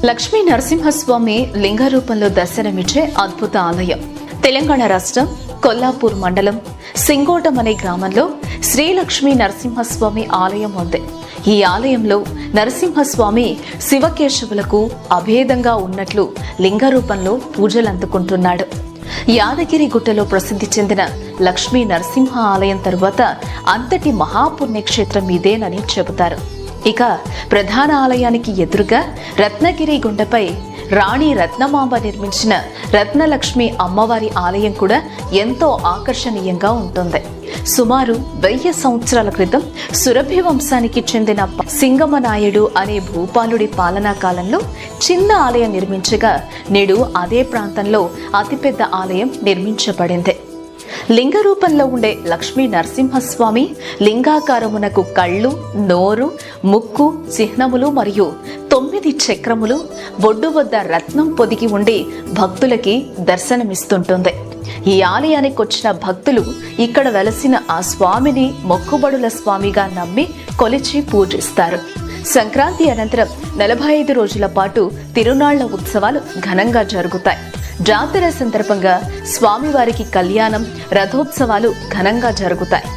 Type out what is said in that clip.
లక్ష్మీ నరసింహస్వామి లింగ రూపంలో దర్శనమిచ్చే అద్భుత ఆలయం తెలంగాణ రాష్ట్రం కొల్లాపూర్ మండలం సింగోటం అనే గ్రామంలో శ్రీ లక్ష్మీ నరసింహస్వామి ఆలయం ఉంది. ఈ ఆలయంలో నరసింహస్వామి శివకేశవులకు అభేదంగా ఉన్నట్లు లింగ రూపంలో పూజలు అందుకుంటున్నాడు. యాదగిరి గుట్టలో ప్రసిద్ధి చెందిన లక్ష్మీ నరసింహ ఆలయం తరువాత అంతటి మహాపుణ్యక్షేత్రం ఇదేనని చెబుతారు. ఇక ప్రధాన ఆలయానికి ఎదురుగా రత్నగిరి గుండపై రాణి రత్నమాంబ నిర్మించిన రత్నలక్ష్మి అమ్మవారి ఆలయం కూడా ఎంతో ఆకర్షణీయంగా ఉంటుంది. సుమారు 1000 సంవత్సరాల క్రితం సురభి వంశానికి చెందిన సింగమనాయుడు అనే భూపాలుడి పాలనా కాలంలో చిన్న ఆలయం నిర్మించగా నేడు అదే ప్రాంతంలో అతిపెద్ద ఆలయం నిర్మించబడింది. లింగ రూపంలో ఉండే లక్ష్మీ నరసింహస్వామి లింగాకారమునకు కళ్ళు, నోరు, ముక్కు చిహ్నములు మరియు 9 చక్రములు, బొడ్డు వద్ద రత్నం పొదిగి ఉండి భక్తులకి దర్శనమిస్తుంటుంది. ఈ ఆలయానికి వచ్చిన భక్తులు ఇక్కడ వెలసిన ఆ స్వామిని మొక్కుబడుల స్వామిగా నమ్మి కొలిచి పూజిస్తారు. సంక్రాంతి అనంతరం 45 రోజుల పాటు తిరునాళ్ల ఉత్సవాలు ఘనంగా జరుగుతాయి. జాతర సందర్భంగా స్వామివారికి కళ్యాణం, రథోత్సవాలు ఘనంగా జరుగుతాయి.